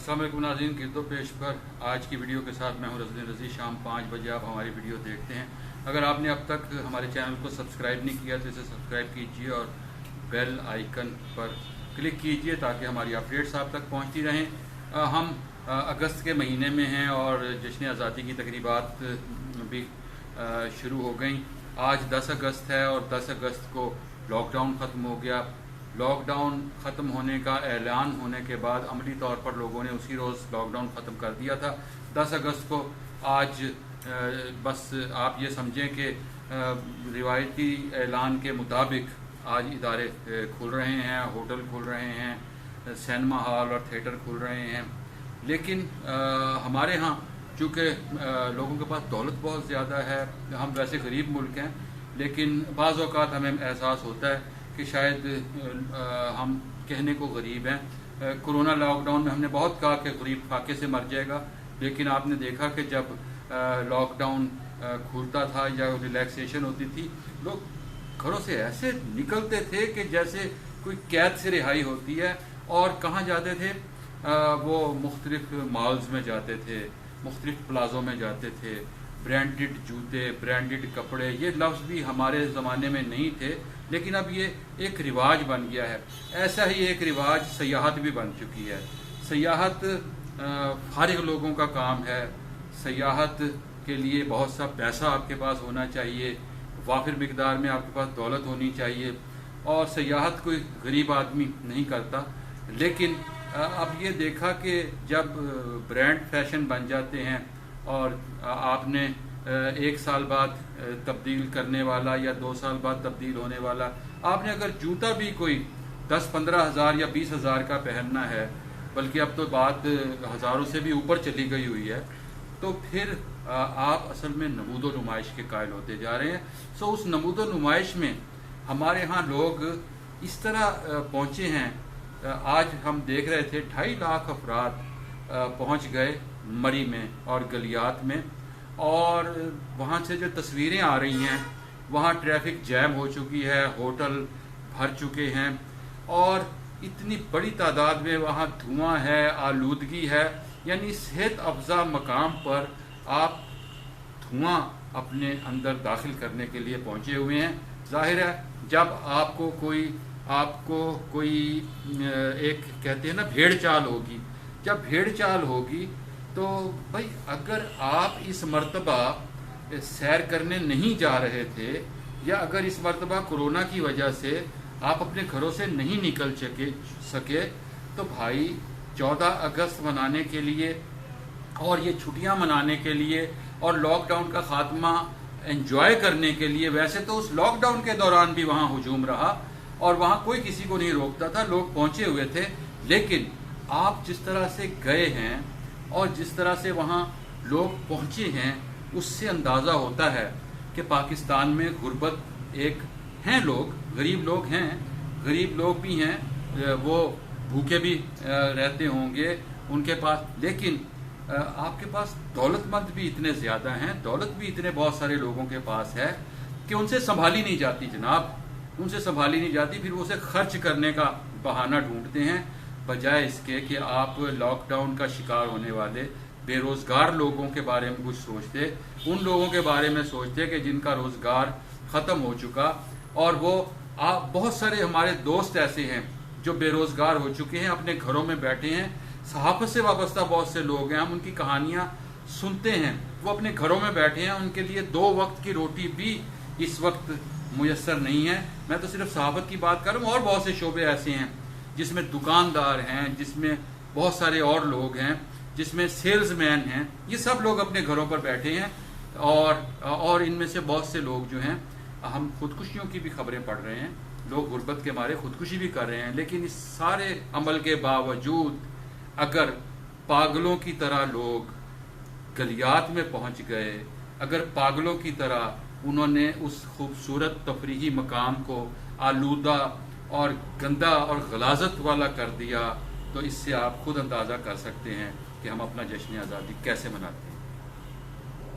अस्सलाम वालेकुम नाज़रीन, गिरदो पेश पर आज की वीडियो के साथ मैं हूं रज़ीन रज़ी। शाम 5 बजे आप हमारी वीडियो देखते हैं। अगर आपने अब तक हमारे चैनल को सब्सक्राइब नहीं किया तो इसे सब्सक्राइब कीजिए और बेल आइकन पर क्लिक कीजिए ताकि हमारी अपडेट्स आप तक पहुंचती रहें। हम अगस्त के महीने में हैं और जश्न आज़ादी की तकरीबात भी शुरू हो गई। आज 10 अगस्त है और 10 अगस्त को लॉकडाउन ख़त्म हो गया। लॉकडाउन ख़त्म होने का ऐलान होने के बाद अमली तौर पर लोगों ने उसी रोज़ लॉकडाउन ख़त्म कर दिया था 10 अगस्त को। आज बस आप ये समझें कि रिवायती ऐलान के मुताबिक आज इदारे खुल रहे हैं, होटल खुल रहे हैं, सिनेमा हॉल और थिएटर खुल रहे हैं। लेकिन हमारे यहाँ चूँकि लोगों के पास दौलत बहुत ज़्यादा है, हम वैसे गरीब मुल्क हैं, लेकिन बाज़ औक़ात हमें एहसास होता है कि शायद हम कहने को गरीब हैं। कोरोना लॉकडाउन में हमने बहुत कहा कि गरीब फाके से मर जाएगा, लेकिन आपने देखा कि जब लॉकडाउन खुलता था या रिलैक्सेशन होती थी, लोग घरों से ऐसे निकलते थे कि जैसे कोई कैद से रिहाई होती है। और कहाँ जाते थे? वो मुख्तलिफ मॉल्स में जाते थे, मुख्तलिफ प्लाज़ों में जाते थे। ब्रांडेड जूते, ब्रांडेड कपड़े, ये लफ्ज़ भी हमारे ज़माने में नहीं थे, लेकिन अब ये एक रिवाज बन गया है। ऐसा ही एक रिवाज सयाहत भी बन चुकी है। सयाहत फारिग लोगों का काम है। सयाहत के लिए बहुत सा पैसा आपके पास होना चाहिए, वाफिर मिकदार में आपके पास दौलत होनी चाहिए, और सयाहत कोई गरीब आदमी नहीं करता। लेकिन अब ये देखा कि जब ब्रांड फैशन बन जाते हैं और आपने 1 साल बाद तब्दील करने वाला या 2 साल बाद तब्दील होने वाला, आपने अगर जूता भी कोई 10-15 हज़ार या 20 हज़ार का पहनना है, बल्कि अब तो बात हज़ारों से भी ऊपर चली गई हुई है, तो फिर आप असल में नमूदो नुमाइश के कायल होते जा रहे हैं। सो उस नमूदो नुमाइश में हमारे यहाँ लोग इस तरह पहुँचे हैं। आज हम देख रहे थे 2.5 लाख अफराद पहुँच गए मरी में और गलियात में, और वहाँ से जो तस्वीरें आ रही हैं, वहाँ ट्रैफिक जैम हो चुकी है, होटल भर चुके हैं, और इतनी बड़ी तादाद में वहाँ धुआं है, आलूदगी है। यानी सेहत अफजा मकाम पर आप धुआं अपने अंदर दाखिल करने के लिए पहुँचे हुए हैं। जाहिर है जब आपको कोई एक कहते हैं ना भेड़ चाल होगी, जब भेड़ चाल होगी तो भाई अगर आप इस मर्तबा सैर करने नहीं जा रहे थे, या अगर इस मर्तबा कोरोना की वजह से आप अपने घरों से नहीं निकल सके, तो भाई 14 अगस्त मनाने के लिए और ये छुट्टियां मनाने के लिए और लॉकडाउन का खात्मा एंजॉय करने के लिए, वैसे तो उस लॉकडाउन के दौरान भी वहाँ हुजूम रहा और वहाँ कोई किसी को नहीं रोकता था, लोग पहुँचे हुए थे। लेकिन आप जिस तरह से गए हैं और जिस तरह से वहाँ लोग पहुँचे हैं, उससे अंदाज़ा होता है कि पाकिस्तान में गुर्बत एक हैं, लोग गरीब लोग हैं, गरीब लोग भी हैं, वो भूखे भी रहते होंगे उनके पास, लेकिन आपके पास दौलतमंद भी इतने ज़्यादा हैं, दौलत भी इतने बहुत सारे लोगों के पास है कि उनसे संभाली नहीं जाती जनाब, उनसे संभाली नहीं जाती। फिर वो उसे खर्च करने का बहाना ढूंढते हैं, बजाय इसके कि आप लॉकडाउन का शिकार होने वाले बेरोज़गार लोगों के बारे में कुछ सोचते, उन लोगों के बारे में सोचते कि जिनका रोज़गार ख़त्म हो चुका। और वो बहुत सारे हमारे दोस्त ऐसे हैं जो बेरोज़गार हो चुके हैं, अपने घरों में बैठे हैं। सहाफ़त से वाबस्ता बहुत से लोग हैं, हम उनकी कहानियाँ सुनते हैं, वो अपने घरों में बैठे हैं, उनके लिए 2 वक्त की रोटी भी इस वक्त मुयस्सर नहीं है। मैं तो सिर्फ सहाफ़त की बात कर रहा हूँ, और बहुत से शोबे ऐसे हैं जिसमें दुकानदार हैं, जिसमें बहुत सारे और लोग हैं, जिसमें सेल्समैन हैं। ये सब लोग अपने घरों पर बैठे हैं, और इनमें से बहुत से लोग जो हैं, हम खुदकुशियों की भी खबरें पढ़ रहे हैं, लोग गुर्बत के मारे खुदकुशी भी कर रहे हैं। लेकिन इस सारे अमल के बावजूद अगर पागलों की तरह लोग गलियात में पहुंच गए, अगर पागलों की तरह उन्होंने उस खूबसूरत तफरीही मकाम को आलूदा और गंदा और गलाजत वाला कर दिया, तो इससे आप खुद अंदाज़ा कर सकते हैं कि हम अपना जश्न आज़ादी कैसे मनाते हैं।